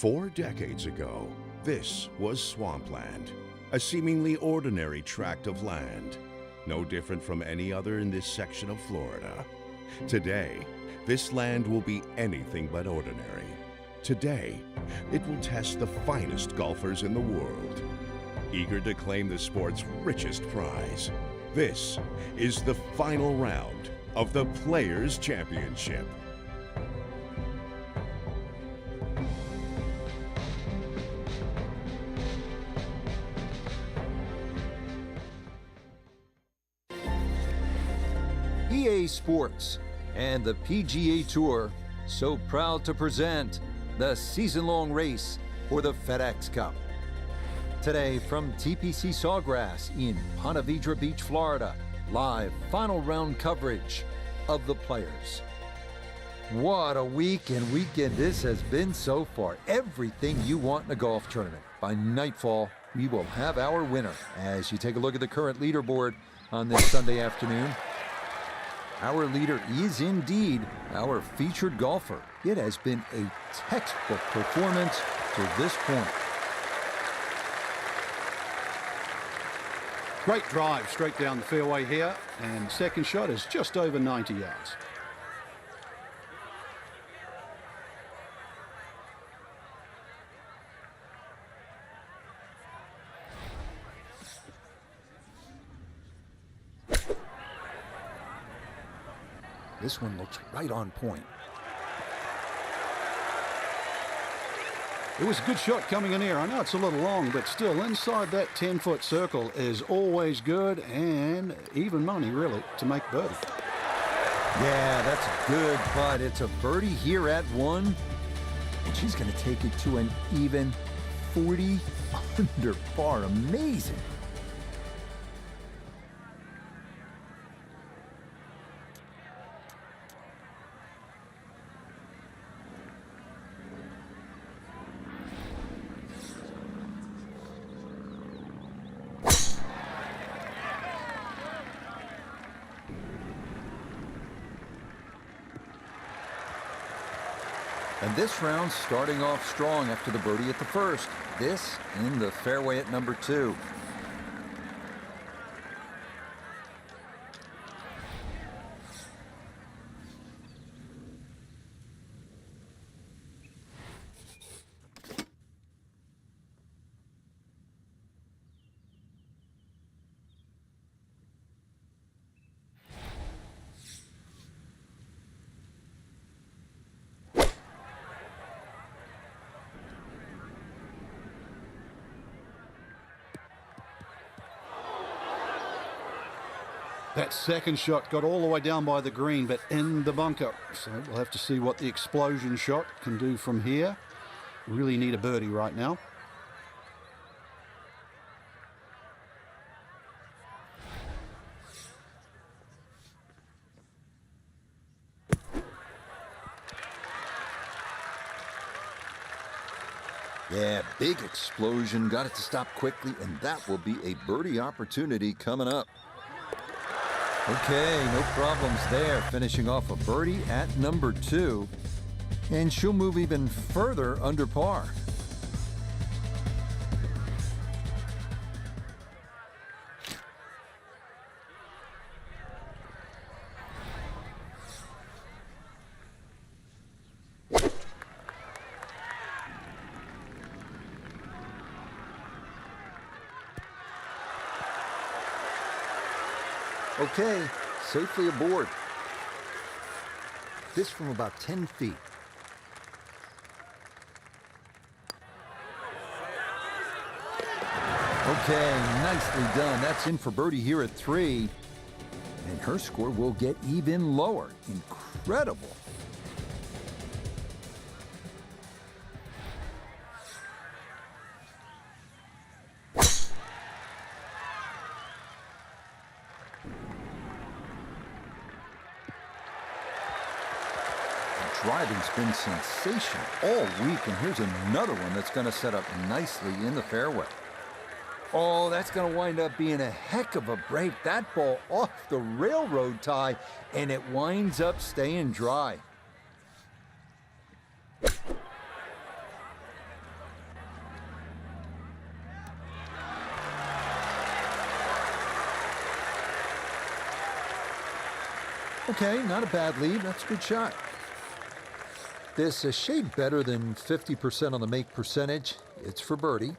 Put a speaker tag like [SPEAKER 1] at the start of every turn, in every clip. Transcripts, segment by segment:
[SPEAKER 1] 4 decades ago, this was swampland, a seemingly ordinary tract of land, no different from any other in this section of Florida. Today, this land will be anything but ordinary. Today, it will test the finest golfers in the world, eager to claim the sport's richest prize. This is the final round of the Players' Championship.
[SPEAKER 2] EA Sports and the PGA Tour so proud to present the season-long race for the FedEx Cup. Today from TPC Sawgrass in Ponte Vedra Beach, Florida, live final round coverage of the Players. What a week and weekend this has been so far. Everything you want in a golf tournament. By nightfall, we will have our winner. As you take a look at the current leaderboard on this Sunday afternoon, our leader is indeed our featured golfer. It has been a textbook performance to this point.
[SPEAKER 3] Great drive straight down the fairway here, and second shot is just over 90 yards.
[SPEAKER 2] This one looks right on point.
[SPEAKER 3] It was a good shot coming in here. I know it's a little long, but still inside that 10-foot circle is always good, and even money, really, to make birdie.
[SPEAKER 2] Yeah, that's good, but it's a birdie here at 1, and she's going to take it to an even 40 under par. Amazing. And this round starting off strong after the birdie at the first. This in the fairway at number 2.
[SPEAKER 3] That second shot got all the way down by the green, but in the bunker. So we'll have to see what the explosion shot can do from here. Really need a birdie right now.
[SPEAKER 2] Yeah, big explosion. Got it to stop quickly, and that will be a birdie opportunity coming up. Okay, no problems there. Finishing off a birdie at number 2. And she'll move even further under par. Okay, safely aboard. This from about 10 feet. Okay, nicely done. That's in for birdie here at 3. And her score will get even lower. Incredible. Driving's been sensational all week, and here's another one that's going to set up nicely in the fairway. Oh, that's going to wind up being a heck of a break. That ball off the railroad tie, and it winds up staying dry. Okay, not a bad lead. That's a good shot. This a shade better than 50% on the make percentage. It's for birdie.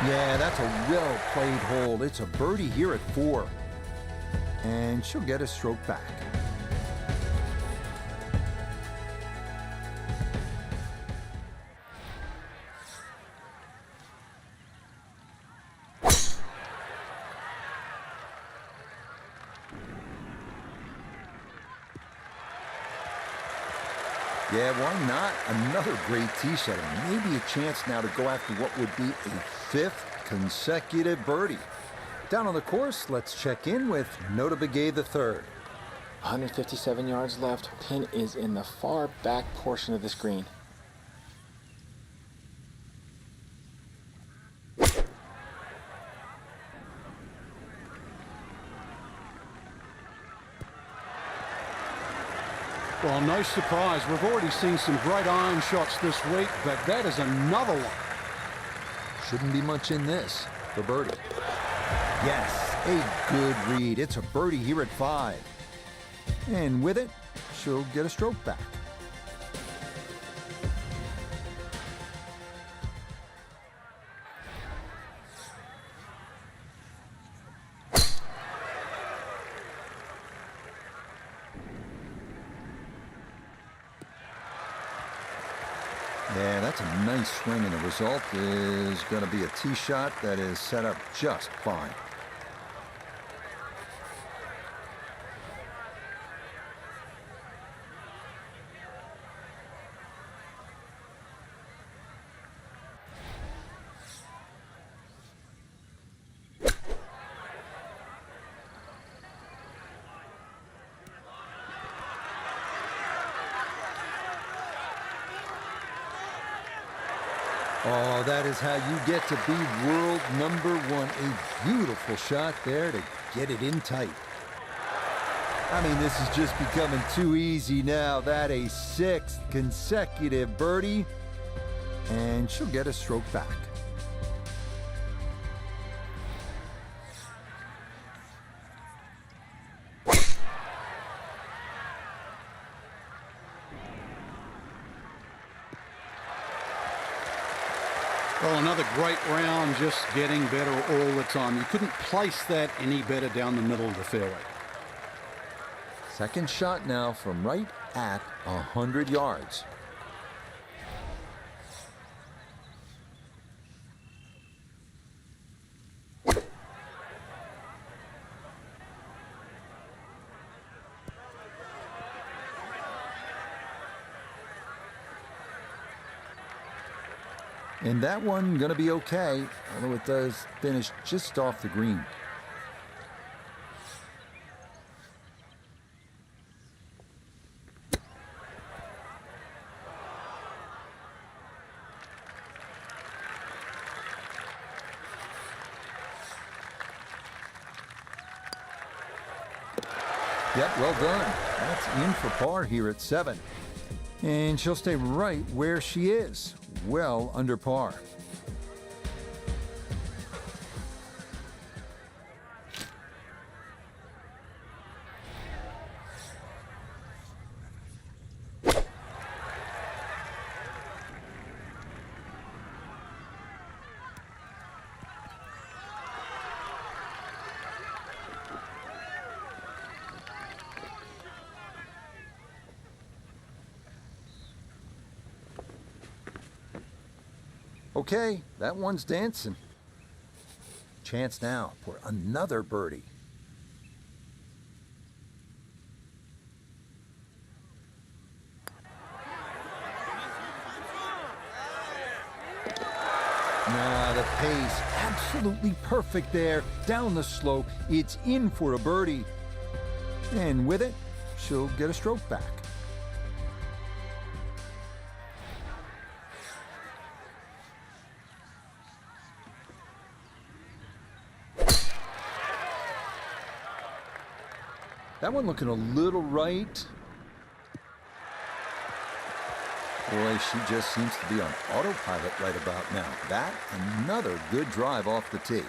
[SPEAKER 2] Yeah, that's a well-played hole. It's a birdie here at 4. And she'll get a stroke back. Yeah, why not? Another great tee shot, and maybe a chance now to go after what would be a 5th consecutive birdie. Down on the course, let's check in with Nota Begay III.
[SPEAKER 4] 157 yards left. Pin is in the far back portion of this green.
[SPEAKER 3] Well, no surprise. We've already seen some great iron shots this week, but that is another one.
[SPEAKER 2] Shouldn't be much in this for birdie. Yes, a good read. It's a birdie here at 5. And with it, she'll get a stroke back. Yeah, that's a nice swing, and the result is going to be a tee shot that is set up just fine. Oh, that is how you get to be world #1. A beautiful shot there to get it in tight. I mean, this is just becoming too easy now. That a 6th consecutive birdie, and she'll get a stroke back.
[SPEAKER 3] Well, another great round, just getting better all the time. You couldn't place that any better down the middle of the fairway.
[SPEAKER 2] Second shot now from right at 100 yards. And that one going to be okay, although it does finish just off the green. Yep, well done. That's in for par here at 7. And she'll stay right where she is, well under par. Okay, that one's dancing. Chance now for another birdie. Nah, the pace, absolutely perfect there. Down the slope, it's in for a birdie. And with it, she'll get a stroke back. That one looking a little right. Boy, she just seems to be on autopilot right about now. That, another good drive off the tee.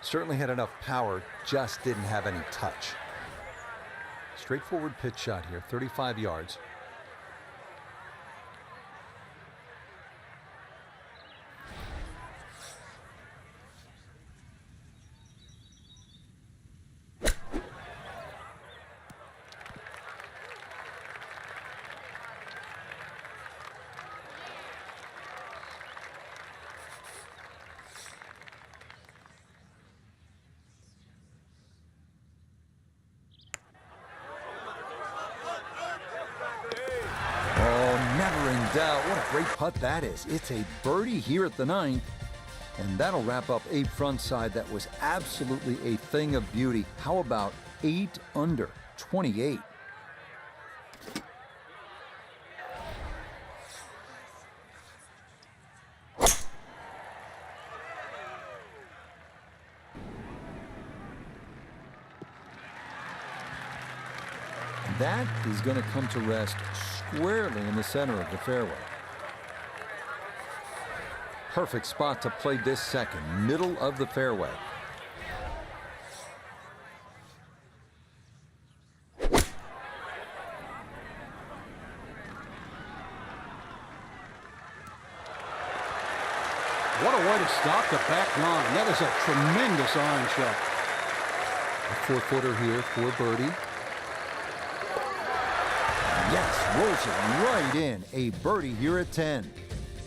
[SPEAKER 2] Certainly had enough power, just didn't have any touch. Straightforward pitch shot here, 35 yards. Never in doubt. What a great putt that is. It's a birdie here at the 9th, and that'll wrap up a front side that was absolutely a thing of beauty. How about 8 under 28? That is going to come to rest squarely in the center of the fairway. Perfect spot to play this second, middle of the fairway.
[SPEAKER 3] What a way to start the back nine. That is a tremendous iron shot.
[SPEAKER 2] A 4-footer here for birdie. Yes, rolls it right in. A birdie here at 10.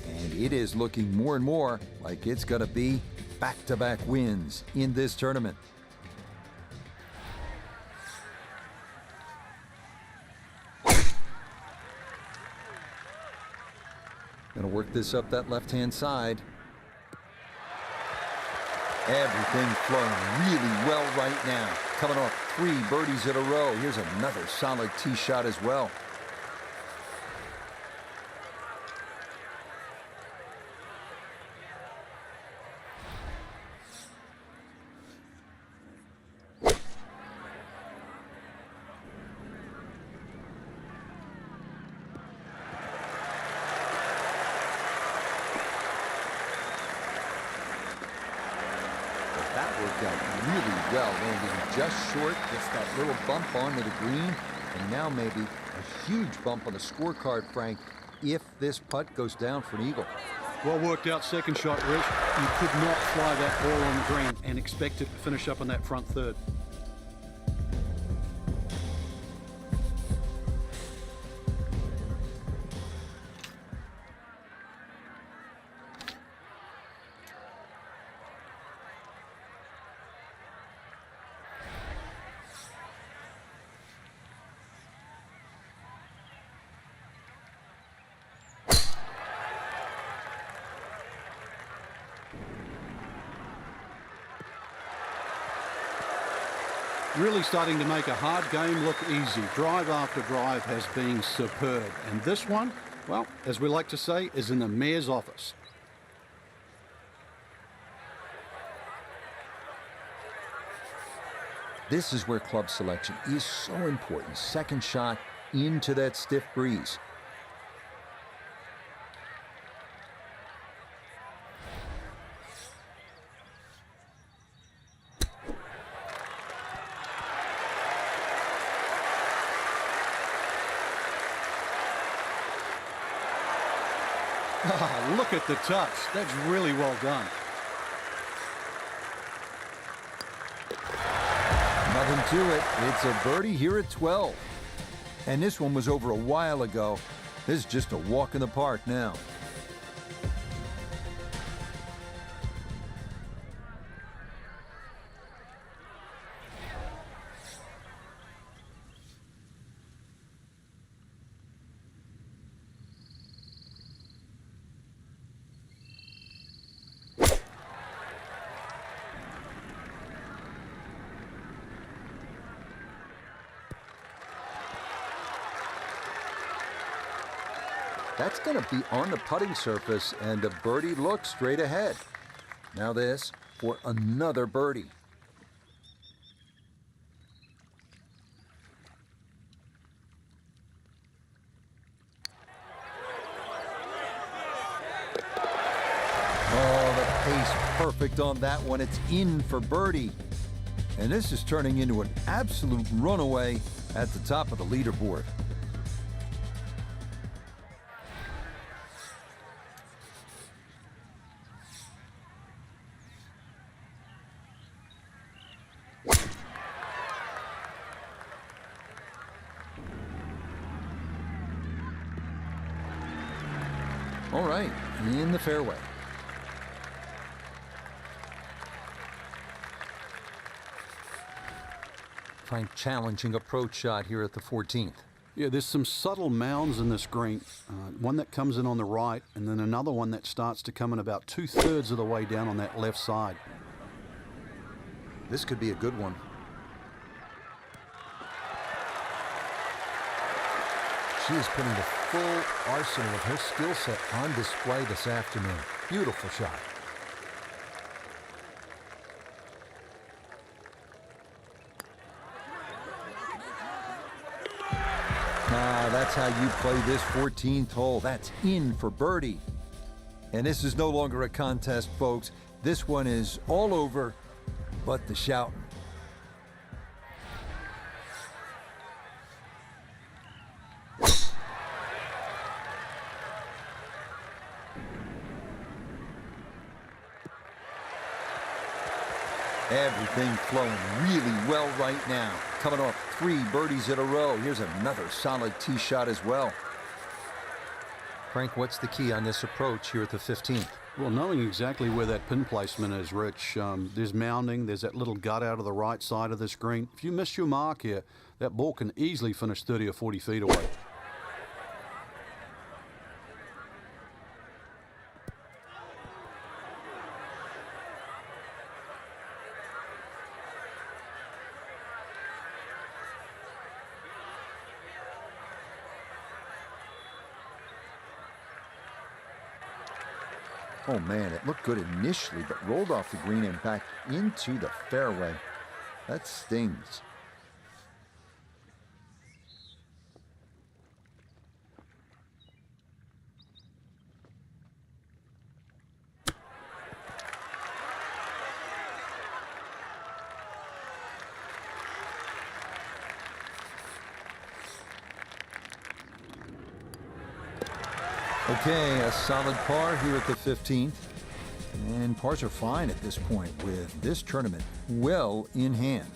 [SPEAKER 2] And it is looking more and more like it's going to be back-to-back wins in this tournament. Going to work this up that left-hand side. Everything flowing really well right now. Coming off 3 birdies in a row. Here's another solid tee shot as well. That worked out really well, landing just short, gets that little bump onto the green, and now maybe a huge bump on the scorecard, Frank, if this putt goes down for an eagle.
[SPEAKER 3] Well worked out second shot, Rich. You could not fly that ball on the green and expect it to finish up in that front third. Really starting to make a hard game look easy. Drive after drive has been superb. And this one, well, as we like to say, is in the mayor's office.
[SPEAKER 2] This is where club selection is so important. Second shot into that stiff breeze.
[SPEAKER 3] Ah, look at the touch. That's really well done.
[SPEAKER 2] Nothing to it. It's a birdie here at 12. And this one was over a while ago. This is just a walk in the park now. That's going to be on the putting surface, and a birdie look straight ahead. Now this for another birdie. Oh, the pace perfect on that one. It's in for birdie. And this is turning into an absolute runaway at the top of the leaderboard. All right, in the fairway. Find challenging approach shot here at the 14th.
[SPEAKER 3] Yeah, there's some subtle mounds in this green. One that comes in on the right, and then another one that starts to come in about 2/3 of the way down on that left side.
[SPEAKER 2] This could be a good one. She is putting the full arsenal of her skill set on display this afternoon. Beautiful shot. That's how you play this 14th hole. That's in for birdie. And this is no longer a contest, folks. This one is all over but the shouting. Everything flowing really well right now. Coming off 3 birdies in a row. Here's another solid tee shot as well. Frank, what's the key on this approach here at the 15th?
[SPEAKER 3] Well, knowing exactly where that pin placement is, Rich, there's mounding, there's that little gut out of the right side of this green. If you miss your mark here, that ball can easily finish 30 or 40 feet away.
[SPEAKER 2] Oh man, it looked good initially, but rolled off the green and back into the fairway. That stings. Okay, a solid par here at the 15th. And pars are fine at this point with this tournament well in hand.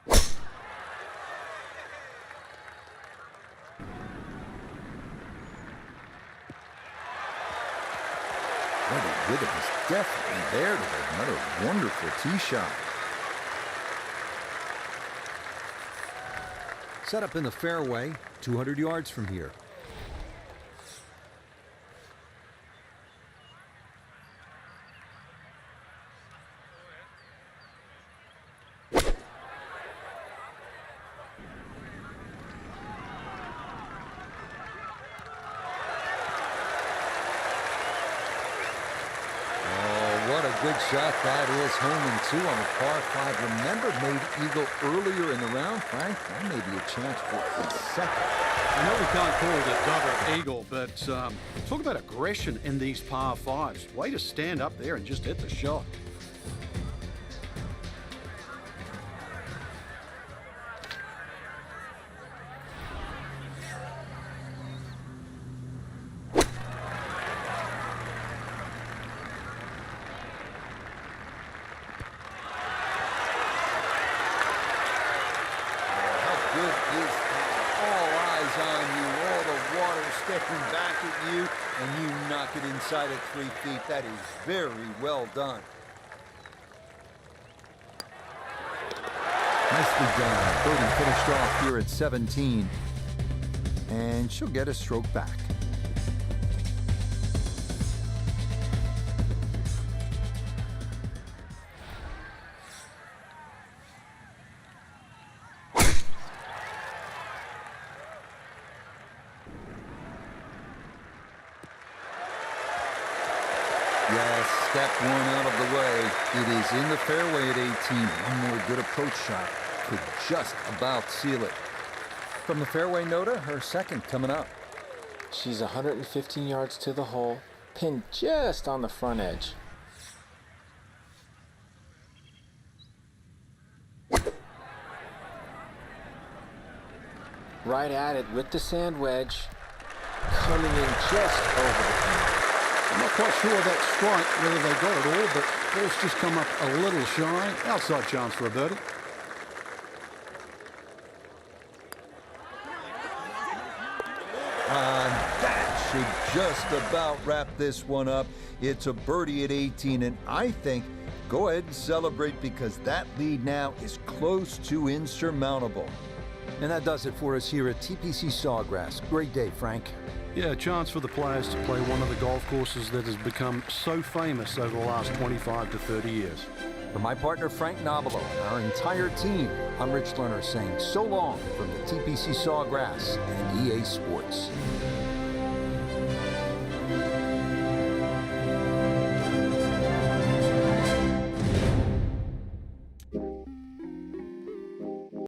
[SPEAKER 2] Well, the rhythm is definitely there today. Another wonderful tee shot. Set up in the fairway, 200 yards from here. What a good shot that is, home and 2 on the par 5. Remember, made eagle earlier in the round, Frank? That may be a chance for a second.
[SPEAKER 3] I know we can't call it a double eagle, but talk about aggression in these par 5s. Way to stand up there and just hit the shot.
[SPEAKER 2] Stepping back at you, and you knock it inside at 3 feet. That is very well done. Nicely done. Birdie finished off here at 17, and she'll get a stroke back. Yes, step 1 out of the way. It is in the fairway at 18. One more good approach shot could just about seal it. from the fairway, Noda. Her second coming up.
[SPEAKER 4] She's 115 yards to the hole, pin just on the front edge. Right at it with the sand wedge, coming in just over the pin.
[SPEAKER 3] I'm not quite sure that's strike, whether they got it all, but ball's just come up a little shy. Outside chance for a birdie.
[SPEAKER 2] That should just about wrap this one up. It's a birdie at 18, and I think go ahead and celebrate because that lead now is close to insurmountable. And that does it for us here at TPC Sawgrass. Great day, Frank.
[SPEAKER 3] Yeah, a chance for the players to play one of the golf courses that has become so famous over the last 25 to 30 years.
[SPEAKER 2] For my partner, Frank Nobilo, and our entire team, I'm Rich Lerner saying so long from the TPC Sawgrass and EA Sports.